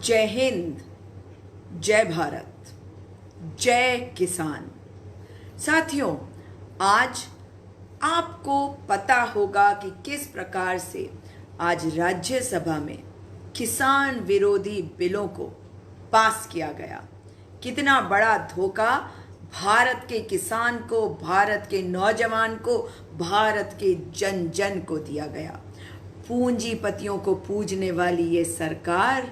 जय हिंद, जय भारत, जय किसान। साथियों, आज आपको पता होगा कि किस प्रकार से आज राज्यसभा में किसान विरोधी बिलों को पास किया गया। कितना बड़ा धोखा भारत के किसान को, भारत के नौजवान को, भारत के जन जन को दिया गया। पूंजीपतियों को पूजने वाली ये सरकार,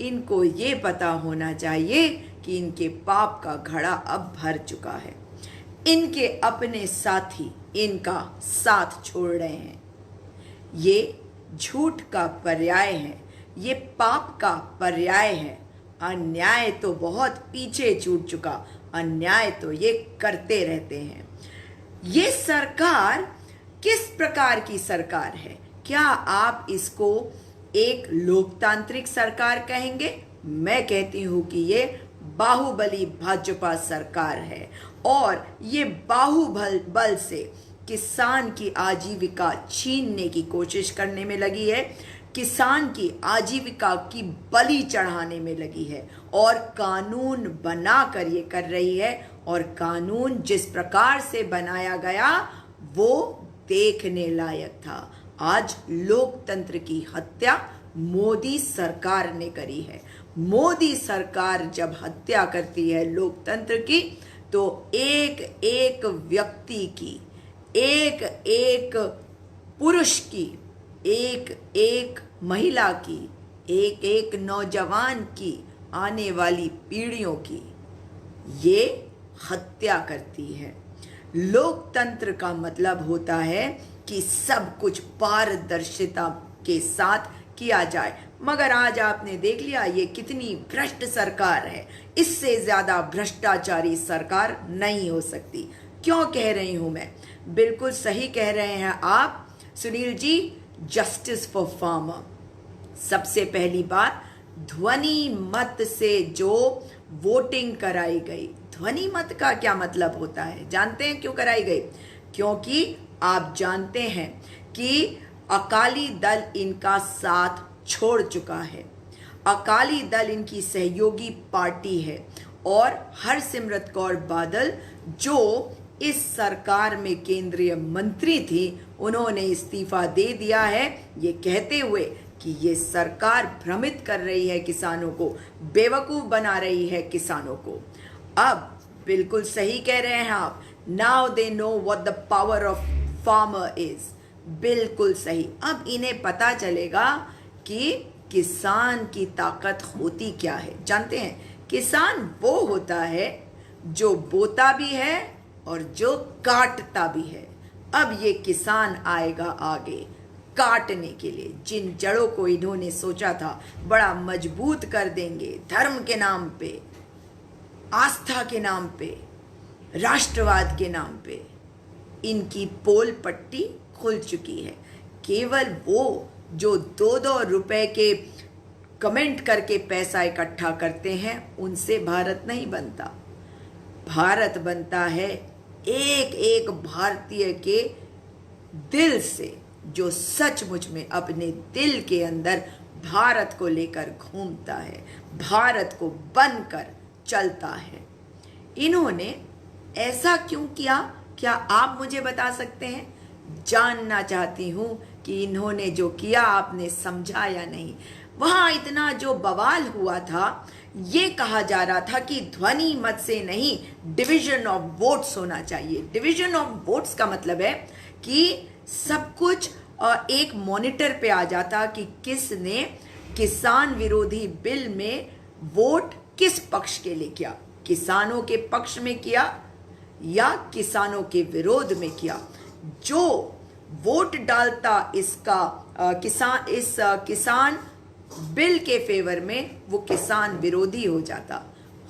इनको ये पता होना चाहिए कि इनके पाप का घड़ा अब भर चुका है। इनके अपने साथी इनका साथ छोड़ रहे हैं। ये झूठ का पर्याय है, ये पाप का पर्याय है। अन्याय तो बहुत पीछे छूट चुका, अन्याय तो ये करते रहते हैं। ये सरकार किस प्रकार की सरकार है? क्या आप इसको एक लोकतांत्रिक सरकार कहेंगे? मैं कहती हूं कि ये बाहुबली भाजपा सरकार है और ये बाहुबल से किसान की आजीविका छीनने की कोशिश करने में लगी है, किसान की आजीविका की बलि चढ़ाने में लगी है और कानून बनाकर ये कर रही है। और कानून जिस प्रकार से बनाया गया वो देखने लायक था। आज लोकतंत्र की हत्या मोदी सरकार ने करी है। मोदी सरकार जब हत्या करती है लोकतंत्र की, तो एक एक व्यक्ति की, एक एक पुरुष की, एक एक महिला की, एक एक नौजवान की, आने वाली पीढ़ियों की ये हत्या करती है। लोकतंत्र का मतलब होता है कि सब कुछ पारदर्शिता के साथ किया जाए। मगर आज आपने देख लिया ये कितनी भ्रष्ट सरकार है। इससे ज्यादा भ्रष्टाचारी सरकार नहीं हो सकती। क्यों कह रही हूं मैं? बिल्कुल सही कह रहे हैं आप Sunil ji. Justice for farmer. सबसे पहली बात, ध्वनि मत से जो वोटिंग कराई गई। ध्वनि मत का क्या मतलब होता है? जानते हैं क्यों कराई गई? क्योंकि आप जानते हैं कि अकाली दल इनका साथ छोड़ चुका है। अकाली दल इनकी सहयोगी पार्टी है और हरसिमरत कौर बादल जो इस सरकार में केंद्रीय मंत्री थी, उन्होंने इस्तीफा दे दिया है, ये कहते हुए कि ये सरकार भ्रमित कर रही है किसानों को, बेवकूफ बना रही है किसानों को। अब बिल्कुल सही कह रहे हैं आप। Now they know what the power of farmer is. बिल्कुल सही। अब इन्हें पता चलेगा कि किसान की ताकत होती क्या है। जानते हैं, किसान वो होता है जो बोता भी है और जो काटता भी है। अब ये किसान आएगा आगे काटने के लिए। जिन जड़ों को इन्होंने सोचा था बड़ा मजबूत कर देंगे, धर्म के नाम पे, आस्था के नाम पे, राष्ट्रवाद के नाम पे, इनकी पोल पट्टी खुल चुकी है। केवल वो जो 2-2 रुपए के कमेंट करके पैसा इकट्ठा करते हैं, उनसे भारत नहीं बनता। भारत बनता है एक एक भारतीय के दिल से, जो सचमुच में अपने दिल के अंदर भारत को लेकर घूमता है, भारत को बनकर चलता है। इन्होंने ऐसा क्यों किया? क्या आप मुझे बता सकते हैं? जानना चाहती हूं कि इन्होंने जो किया आपने समझा या नहीं। वहां इतना जो बवाल हुआ था, ये कहा जा रहा था कि ध्वनि मत से नहीं, डिवीजन ऑफ वोट्स होना चाहिए। डिवीजन ऑफ वोट्स का मतलब है कि सब कुछ एक मॉनिटर पे आ जाता कि किसने किसान विरोधी बिल में वोट किस पक्ष के लिए किया, किसानों के पक्ष में किया या किसानों के विरोध में किया। जो वोट डालता किसान बिल के फेवर में, वो किसान विरोधी हो जाता।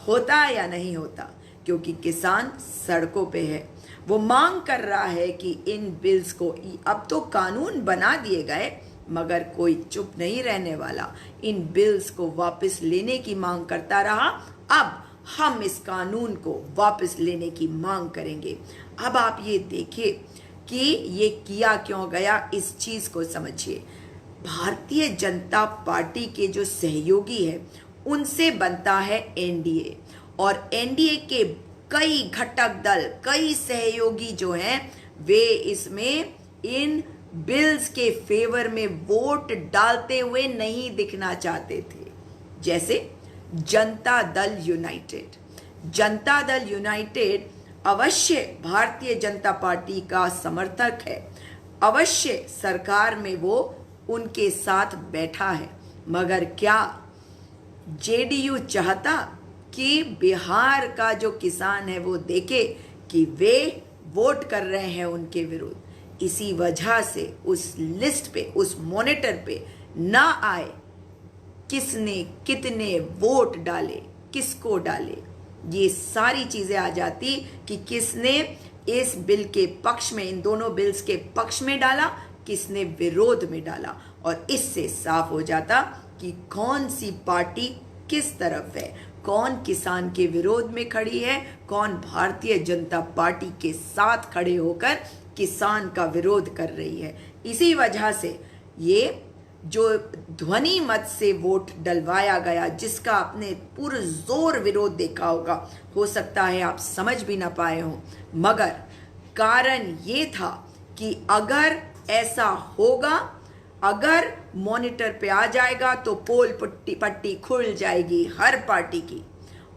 होता या नहीं होता? क्योंकि किसान सड़कों पे है, वो मांग कर रहा है कि इन बिल्स को, अब तो कानून बना दिए गए मगर कोई चुप नहीं रहने वाला, इन बिल्स को वापस लेने की मांग करता रहा। अब हम इस कानून को वापस लेने की मांग करेंगे। अब आप ये देखिए कि ये किया क्यों गया, इस चीज को समझिए। भारतीय जनता पार्टी के जो सहयोगी है उनसे बनता है एनडीए। और एनडीए के कई घटक दल, कई सहयोगी जो हैं, वे इसमें इन बिल्स के फेवर में वोट डालते हुए नहीं दिखना चाहते थे। जैसे जनता दल यूनाइटेड। जनता दल यूनाइटेड अवश्य भारतीय जनता पार्टी का समर्थक है, अवश्य सरकार में वो उनके साथ बैठा है, मगर क्या जेडीयू चाहता कि बिहार का जो किसान है वो देखे कि वे वोट कर रहे हैं उनके विरुद्ध? इसी वजह से उस लिस्ट पे, उस मॉनिटर पे ना आए किसने कितने वोट डाले, किसको डाले, ये सारी चीजें आ जाती कि किसने इस बिल के पक्ष में, इन दोनों बिल्स के पक्ष में डाला, किसने विरोध में डाला। और इससे साफ हो जाता कि कौन सी पार्टी किस तरफ है, कौन किसान के विरोध में खड़ी है, कौन भारतीय जनता पार्टी के साथ खड़े होकर किसान का विरोध कर रही है। इसी वजह से ये जो ध्वनि मत से वोट डलवाया गया, जिसका आपने पुरजोर विरोध देखा होगा, हो सकता है आप समझ भी ना पाए हो, मगर कारण ये था कि अगर ऐसा होगा, अगर मॉनिटर पे आ जाएगा तो पोल पट्टी खुल जाएगी हर पार्टी की,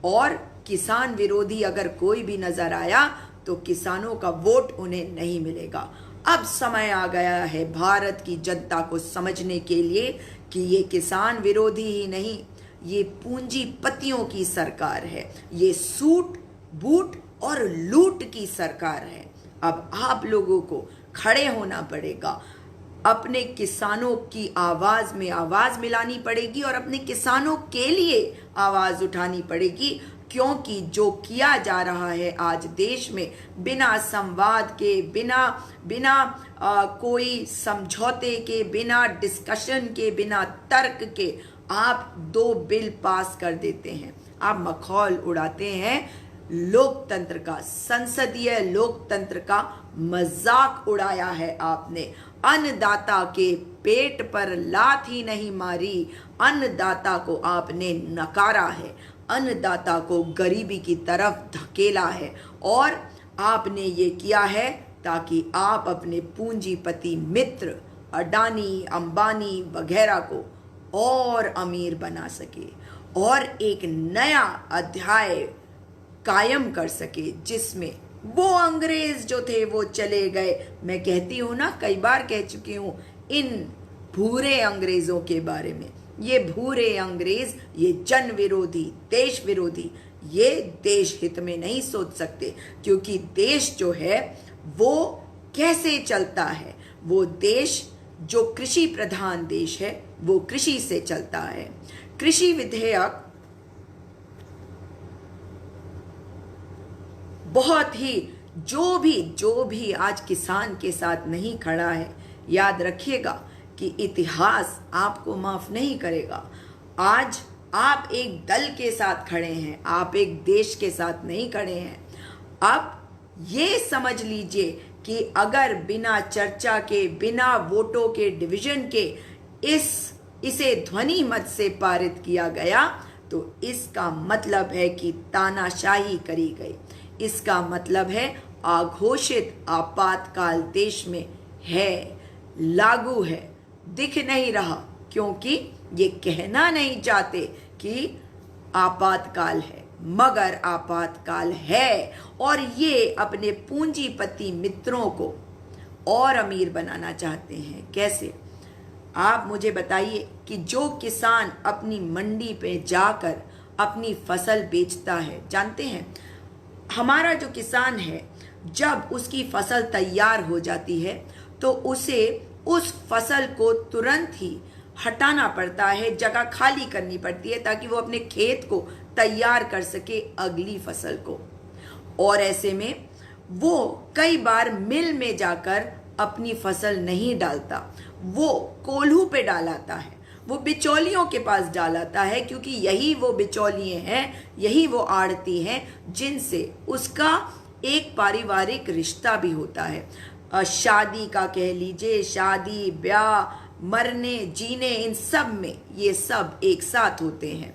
और किसान विरोधी अगर कोई भी नजर आया तो किसानों का वोट उन्हें नहीं मिलेगा। अब समय आ गया है भारत की जनता को समझने के लिए कि ये किसान विरोधी ही नहीं, ये पूंजीपतियों की सरकार है, ये सूट बूट और लूट की सरकार है। अब आप लोगों को खड़े होना पड़ेगा, अपने किसानों की आवाज में आवाज मिलानी पड़ेगी और अपने किसानों के लिए आवाज उठानी पड़ेगी, क्योंकि जो किया जा रहा है आज देश में, बिना संवाद के, बिना कोई समझौते के, बिना डिस्कशन के, बिना तर्क के आप 2 बिल पास कर देते हैं। आप मखौल उड़ाते हैं लोकतंत्र का, संसदीय लोकतंत्र का मजाक उड़ाया है आपने। अन्नदाता के पेट पर लात ही नहीं मारी, अन्नदाता को आपने नकारा है, अन्नदाता को गरीबी की तरफ धकेला है, और आपने ये किया है ताकि आप अपने पूंजीपति मित्र अडानी, अंबानी वगैरह को और अमीर बना सके और एक नया अध्याय कायम कर सके, जिसमें वो अंग्रेज जो थे वो चले गए। मैं कहती हूँ ना, कई बार कह चुकी हूँ इन भूरे अंग्रेजों के बारे में, ये भूरे अंग्रेज, ये जन विरोधी, देश विरोधी, ये देश हित में नहीं सोच सकते, क्योंकि देश जो है वो कैसे चलता है, वो देश जो कृषि प्रधान देश है वो कृषि से चलता है। कृषि विधेयक बहुत ही, जो भी आज किसान के साथ नहीं खड़ा है, याद रखिएगा कि इतिहास आपको माफ नहीं करेगा। आज आप एक दल के साथ खड़े हैं, आप एक देश के साथ नहीं खड़े हैं। अब ये समझ लीजिए कि अगर बिना चर्चा के, बिना वोटों के डिवीजन के इसे ध्वनि मत से पारित किया गया, तो इसका मतलब है कि तानाशाही करी गई। इसका मतलब है अघोषित आपातकाल देश में है, लागू है, दिख नहीं रहा, क्योंकि ये कहना नहीं चाहते कि आपातकाल है, मगर आपातकाल है। और ये अपने पूंजीपति मित्रों को और अमीर बनाना चाहते हैं। कैसे? आप मुझे बताइए कि जो किसान अपनी मंडी पे जाकर अपनी फसल बेचता है, जानते हैं हमारा जो किसान है, जब उसकी फसल तैयार हो जाती है तो उसे उस फसल को तुरंत ही हटाना पड़ता है, जगह खाली करनी पड़ती है, ताकि वो अपने खेत को तैयार कर सके अगली फसल को। और ऐसे में वो कई बार मिल में जाकर अपनी फसल नहीं डालता, वो कोल्हू पे डालाता है, वो बिचौलियों के पास डालाता है, क्योंकि यही वो बिचौलिए हैं, यही वो आड़ती हैं जिनसे उसका एक पारिवारिक रिश्ता भी होता है। शादी का कह लीजिए, शादी ब्याह, मरने जीने, इन सब में ये सब एक साथ होते हैं।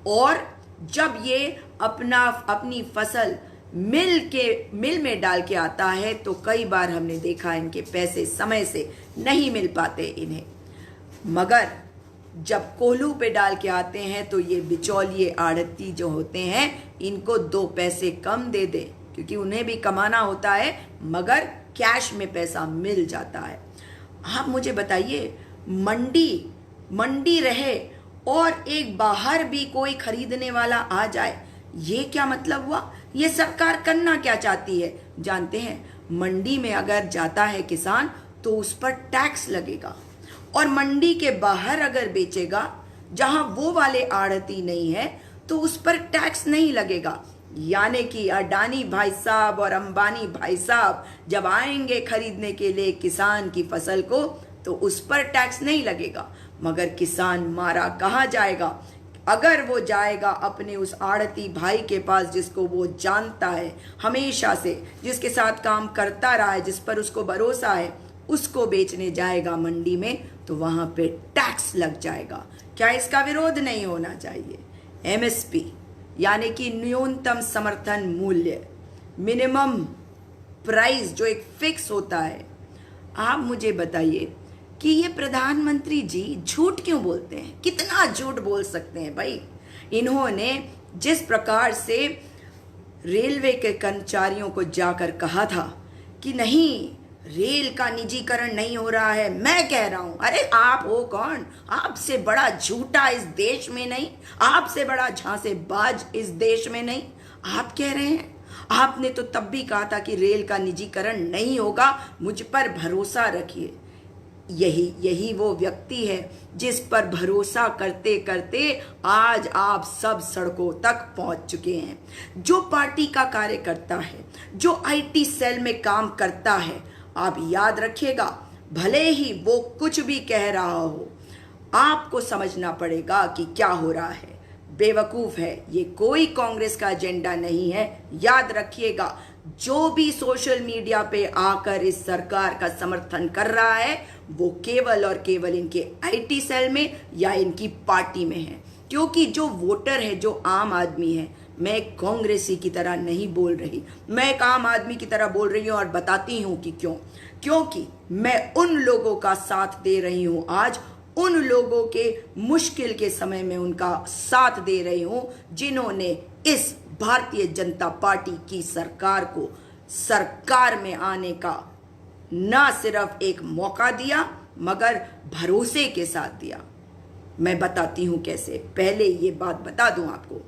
और जब ये अपनी फसल मिल में डाल के आता है तो कई बार हमने देखा इनके पैसे समय से नहीं मिल पाते इन्हें, मगर जब कोल्हू पे डाल के आते हैं तो ये बिचौलिए आड़ती जो होते हैं इनको 2 पैसे कम दे दे, क्योंकि उन्हें भी कमाना होता है, मगर कैश में पैसा मिल जाता है। आप मुझे बताइए, मंडी रहे और एक बाहर भी कोई खरीदने वाला आ जाए, ये क्या मतलब हुआ? ये सरकार करना क्या चाहती है जानते हैं? मंडी में अगर जाता है किसान तो उस पर टैक्स लगेगा, और मंडी के बाहर अगर बेचेगा जहां वो वाले आड़ती नहीं है तो उस पर टैक्स नहीं लगेगा। यानी कि अडानी भाई साहब और अंबानी भाई साहब जब आएंगे खरीदने के लिए किसान की फसल को तो उस पर टैक्स नहीं लगेगा, मगर किसान मारा कहाँ जाएगा? अगर वो जाएगा अपने उस आड़ती भाई के पास जिसको वो जानता है हमेशा से, जिसके साथ काम करता रहा है, जिस पर उसको भरोसा है, उसको बेचने जाएगा मंडी में तो वहां पे टैक्स लग जाएगा। क्या इसका विरोध नहीं होना चाहिए? एमएसपी यानी कि न्यूनतम समर्थन मूल्य, मिनिमम प्राइस, जो एक फिक्स होता है। आप मुझे बताइए कि ये प्रधानमंत्री जी झूठ क्यों बोलते हैं? कितना झूठ बोल सकते हैं भाई? इन्होंने जिस प्रकार से रेलवे के कर्मचारियों को जाकर कहा था कि नहीं, रेल का निजीकरण नहीं हो रहा है, मैं कह रहा हूं। अरे आप हो कौन? आपसे बड़ा झूठा इस देश में नहीं, आपसे बड़ा झांसेबाज इस देश में नहीं। आप कह रहे हैं, आपने तो तब भी कहा था कि रेल का निजीकरण नहीं होगा, मुझ पर भरोसा रखिए। यही वो व्यक्ति है जिस पर भरोसा करते करते आज आप सब सड़कों तक पहुंच चुके हैं। जो पार्टी का कार्यकर्ता है, जो आईटी सेल में काम करता है, आप याद रखिएगा, भले ही वो कुछ भी कह रहा हो, आपको समझना पड़ेगा कि क्या हो रहा है। बेवकूफ है ये, कोई कांग्रेस का एजेंडा नहीं है। याद रखिएगा, जो भी सोशल मीडिया पे आकर इस सरकार का समर्थन कर रहा है वो केवल और केवल इनके आईटी सेल में या इनकी पार्टी में है। क्योंकि जो वोटर है, जो आम आदमी है, मैं एक कांग्रेसी की तरह नहीं बोल रही, मैं एक आम आदमी की तरह बोल रही हूं और बताती हूं कि क्यों। क्योंकि मैं उन लोगों का साथ दे रही हूं, आज उन लोगों के मुश्किल के समय में उनका साथ दे रही हूं जिन्होंने इस भारतीय जनता पार्टी की सरकार को सरकार में आने का ना सिर्फ एक मौका दिया मगर भरोसे के साथ दिया। मैं बताती हूं कैसे। पहले ये बात बता दूं आपको,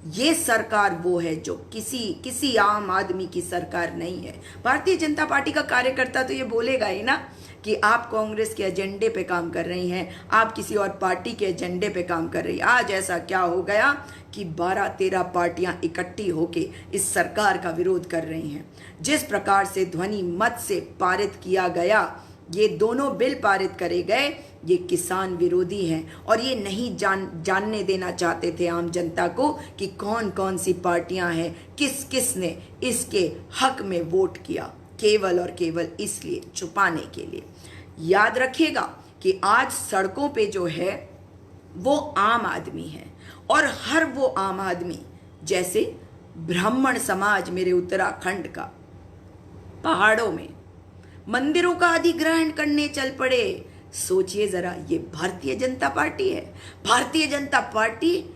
ये सरकार वो है जो किसी आम आदमी की सरकार नहीं है। भारतीय जनता पार्टी का कार्यकर्ता तो ये बोलेगा ही ना कि आप कांग्रेस के एजेंडे पे काम कर रही हैं, आप किसी और पार्टी के एजेंडे पे काम कर रही हैं। आज ऐसा क्या हो गया कि 12-13 पार्टियां इकट्ठी होके इस सरकार का विरोध कर रही हैं। जिस प्रकार से ध्वनि मत से पारित किया गया, ये दोनों बिल पारित करे गए, ये किसान विरोधी हैं और ये नहीं जानने देना चाहते थे आम जनता को कि कौन कौन सी पार्टियां हैं, किस किस ने इसके हक में वोट किया, केवल और केवल इसलिए, छुपाने के लिए। याद रखिएगा कि आज सड़कों पे जो है वो आम आदमी है, और हर वो आम आदमी, जैसे ब्राह्मण समाज मेरे उत्तराखंड का पहाड़ों में मंदिरों का अधिग्रहण करने चल पड़े। सोचिए जरा, ये भारतीय जनता पार्टी है। भारतीय जनता पार्टी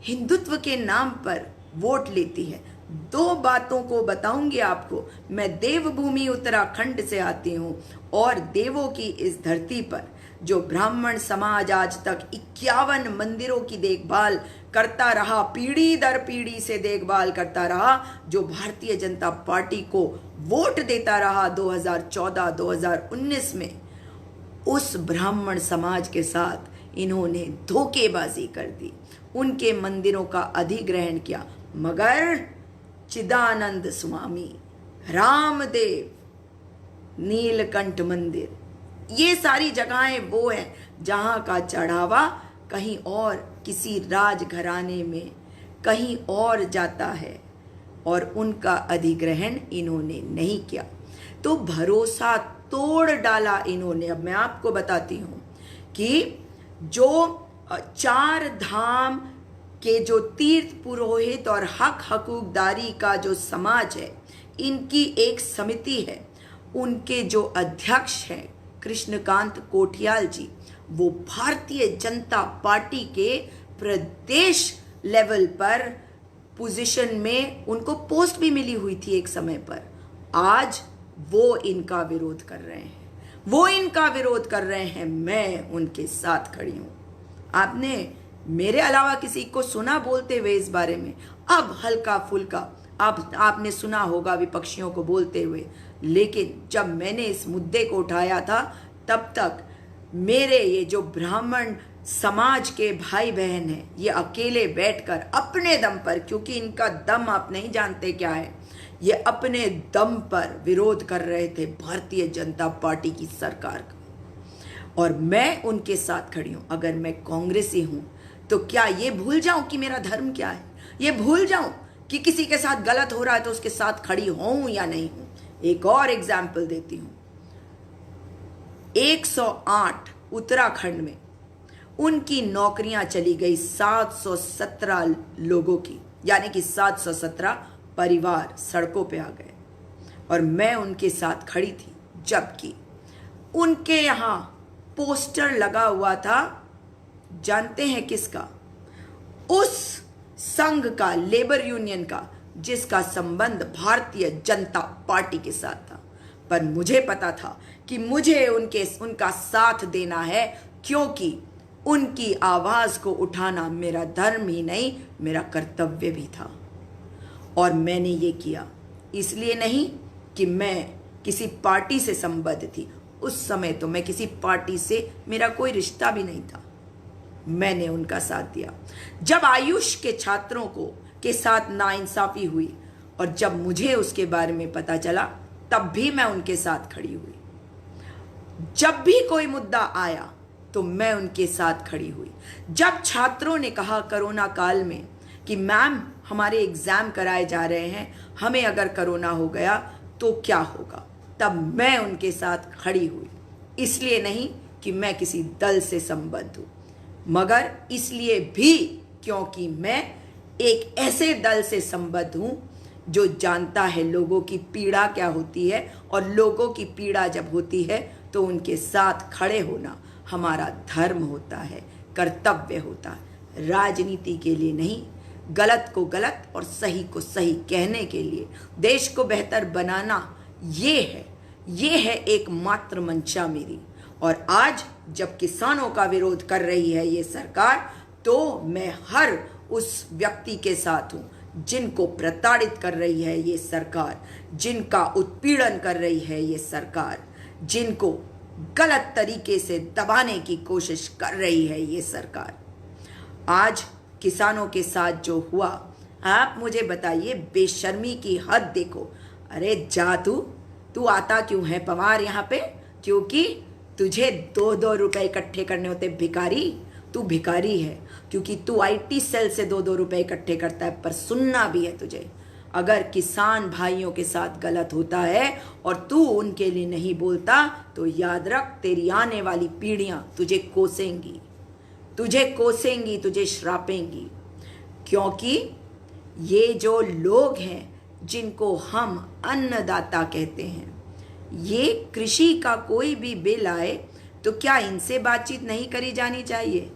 हिंदुत्व के नाम पर वोट लेती है। 2 बातों को बताऊंगी आपको। मैं देवभूमि उत्तराखंड से आती हूं और देवों की इस धरती पर जो ब्राह्मण समाज आज तक 51 मंदिरों की देखभाल करता रहा, पीढ़ी दर पीढ़ी से देखभाल करता रहा, जो भारतीय जनता पार्टी को वोट देता रहा 2014-2019 में, उस ब्राह्मण समाज के साथ इन्होंने धोखेबाजी कर दी, उनके मंदिरों का अधिग्रहण किया। मगर चिदानंद स्वामी, रामदेव, नीलकंठ मंदिर, ये सारी जगहें वो हैं जहां का चढ़ावा कहीं और किसी राजघराने में कहीं और जाता है और उनका अधिग्रहण इन्होंने नहीं किया। तो भरोसा तोड़ डाला इन्होंने। अब मैं आपको बताती हूं कि जो 4 धाम के जो तीर्थ पुरोहित और हक हकूकदारी का जो समाज है, इनकी एक समिति है, उनके जो अध्यक्ष हैं कृष्णकांत कोठियाल जी, वो भारतीय जनता पार्टी के प्रदेश लेवल पर पोजीशन में उनको पोस्ट भी मिली हुई थी एक समय पर। आज वो इनका विरोध कर रहे हैं, वो इनका विरोध कर रहे हैं, मैं उनके साथ खड़ी हूं। आपने मेरे अलावा किसी को सुना बोलते हुए इस बारे में? अब हल्का फुल्का आपने सुना होगा विपक्षियों को बोलते हुए, लेकिन जब मैंने इस मुद्दे को उठाया था तब तक मेरे ये जो ब्राह्मण समाज के भाई बहन हैं, ये अकेले बैठकर अपने दम पर, क्योंकि इनका दम आप नहीं जानते क्या है, ये अपने दम पर विरोध कर रहे थे भारतीय जनता पार्टी की सरकार का, और मैं उनके साथ खड़ी हूं। अगर मैं कांग्रेसी हूं तो क्या ये भूल जाऊं कि मेरा धर्म क्या है? ये भूल जाऊं कि किसी के साथ गलत हो रहा है तो उसके साथ खड़ी हूं या नहीं हूं? एक और एग्जाम्पल देती हूं। 108 उत्तराखंड में उनकी नौकरियां चली गई 717 लोगों की, यानी कि 717 परिवार सड़कों पे आ गए, और मैं उनके साथ खड़ी थी। जबकि उनके यहां पोस्टर लगा हुआ था, जानते हैं किसका? उस संघ का, लेबर यूनियन का, जिसका संबंध भारतीय जनता पार्टी के साथ था। पर मुझे पता था कि मुझे उनका साथ देना है, क्योंकि उनकी आवाज को उठाना मेरा धर्म ही नहीं, मेरा कर्तव्य भी था। और मैंने ये किया इसलिए नहीं कि मैं किसी पार्टी से संबद्ध थी। उस समय तो मैं किसी पार्टी से, मेरा कोई रिश्ता भी नहीं था। मैंने उनका साथ दिया। जब आयुष के छात्रों के साथ नाइंसाफी हुई और जब मुझे उसके बारे में पता चला, तब भी मैं उनके साथ खड़ी हुई। जब भी कोई मुद्दा आया तो मैं उनके साथ खड़ी हुई। जब छात्रों ने कहा कोरोना काल में कि मैम हमारे एग्जाम कराए जा रहे हैं, हमें अगर कोरोना हो गया तो क्या होगा, तब मैं उनके साथ खड़ी हुई। इसलिए नहीं कि मैं किसी दल से संबद्ध हूं, मगर इसलिए भी क्योंकि मैं एक ऐसे दल से संबद्ध हूं जो जानता है लोगों की पीड़ा क्या होती है, और लोगों की पीड़ा जब होती है तो उनके साथ खड़े होना हमारा धर्म होता है, कर्तव्य होता है। राजनीति के लिए नहीं, गलत को गलत और सही को सही कहने के लिए, देश को बेहतर बनाना, ये है एकमात्र मंशा मेरी। और आज जब किसानों का विरोध कर रही है ये सरकार, तो मैं हर उस व्यक्ति के साथ हूं जिनको प्रताड़ित कर रही है ये सरकार, जिनका उत्पीड़न कर रही है ये सरकार, जिनको गलत तरीके से दबाने की कोशिश कर रही है ये सरकार। आज किसानों के साथ जो हुआ, आप मुझे बताइए, बेशर्मी की हद देखो। अरे जा तू आता क्यों है पवार यहाँ पे? क्योंकि तुझे 2-2 रुपए इकट्ठे करने होते भिखारी। तू भिखारी है क्योंकि तू आईटी सेल से 2-2 रुपए इकट्ठे करता है। पर सुनना भी है तुझे, अगर किसान भाइयों के साथ गलत होता है और तू उनके लिए नहीं बोलता, तो याद रख, तेरी आने वाली पीढ़ियां तुझे कोसेंगी, तुझे श्रापेंगी। क्योंकि ये जो लोग हैं जिनको हम अन्नदाता कहते हैं, ये कृषि का कोई भी बिल आए तो क्या इनसे बातचीत नहीं करी जानी चाहिए?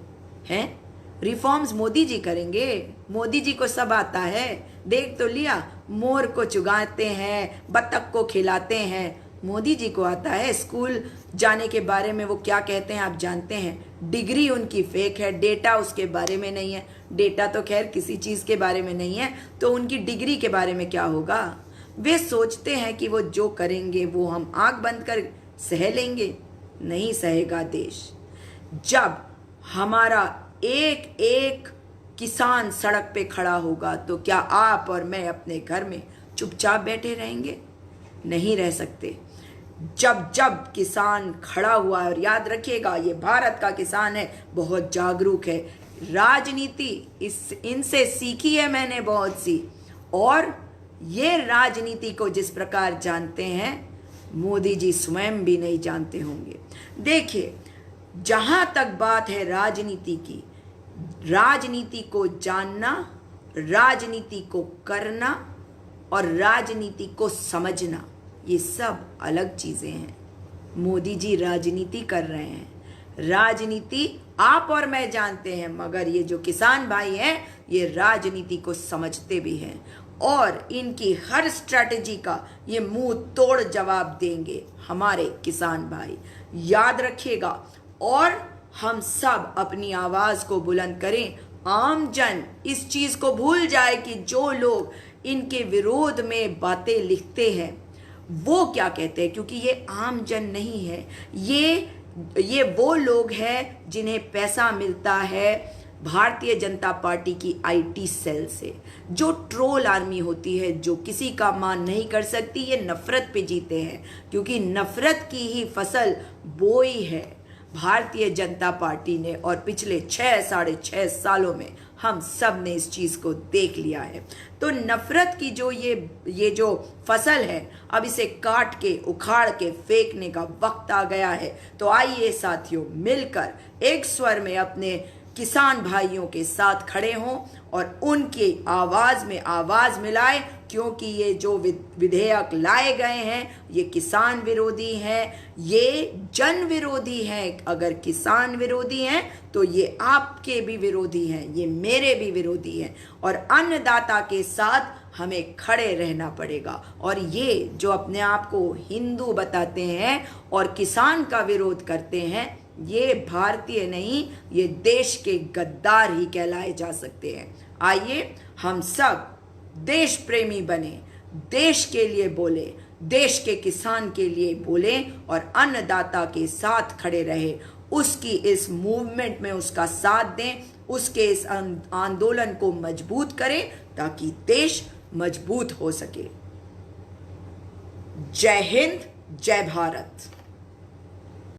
हैं? रिफॉर्म्स मोदी जी करेंगे, मोदी जी को सब आता है। देख तो लिया, मोर को चुगाते हैं, बत्तख को खिलाते हैं, मोदी जी को आता है। स्कूल जाने के बारे में वो क्या कहते हैं आप जानते हैं? डिग्री उनकी फेक है, डेटा उसके बारे में नहीं है। डेटा तो खैर किसी चीज़ के बारे में नहीं है, तो उनकी डिग्री के बारे में क्या होगा? वे सोचते हैं कि वो जो करेंगे वो हम आंख बंद कर सह लेंगे। नहीं सहेगा देश। जब हमारा एक एक किसान सड़क पे खड़ा होगा तो क्या आप और मैं अपने घर में चुपचाप बैठे रहेंगे? नहीं रह सकते। जब जब किसान खड़ा हुआ, और याद रखिएगा ये भारत का किसान है, बहुत जागरूक है। राजनीति इनसे सीखी है मैंने बहुत सी, और ये राजनीति को जिस प्रकार जानते हैं मोदी जी स्वयं भी नहीं जानते होंगे। देखिए, जहां तक बात है राजनीति की, राजनीति को जानना, राजनीति को करना और राजनीति को समझना, ये सब अलग चीजें हैं। मोदी जी राजनीति कर रहे हैं, राजनीति आप और मैं जानते हैं, मगर ये जो किसान भाई हैं ये राजनीति को समझते भी हैं और इनकी हर स्ट्रैटेजी का ये मुंह तोड़ जवाब देंगे हमारे किसान भाई। याद रखिएगा और हम सब अपनी आवाज को बुलंद करें। आम जन इस चीज को भूल जाए कि जो लोग इनके विरोध में बातें लिखते हैं वो क्या कहते हैं, क्योंकि ये आम जन नहीं है, ये वो लोग हैं जिन्हें पैसा मिलता है भारतीय जनता पार्टी की आईटी सेल से, जो ट्रोल आर्मी होती है, जो किसी का मान नहीं कर सकती। ये नफरत पे जीते हैं, क्योंकि नफरत की ही फसल बोई है भारतीय जनता पार्टी ने और पिछले 6-6.5 सालों में हम सब ने इस चीज को देख लिया है। तो नफरत की जो ये जो फसल है, अब इसे काट के उखाड़ के फेंकने का वक्त आ गया है। तो आइए साथियों, मिलकर एक स्वर में अपने किसान भाइयों के साथ खड़े हों और उनकी आवाज में आवाज मिलाएं, क्योंकि ये जो विधेयक लाए गए हैं ये किसान विरोधी हैं, ये जन विरोधी हैं। अगर किसान विरोधी हैं तो ये आपके भी विरोधी हैं, ये मेरे भी विरोधी हैं और अन्नदाता के साथ हमें खड़े रहना पड़ेगा। और ये जो अपने आप को हिंदू बताते हैं और किसान का विरोध करते हैं, ये भारतीय नहीं, ये देश के गद्दार ही कहलाए जा सकते हैं। आइए हम सब देश प्रेमी बने, देश के लिए बोले, देश के किसान के लिए बोले और अन्नदाता के साथ खड़े रहे, उसकी इस मूवमेंट में उसका साथ दें, उसके इस आंदोलन को मजबूत करें ताकि देश मजबूत हो सके। जय हिंद, जय भारत।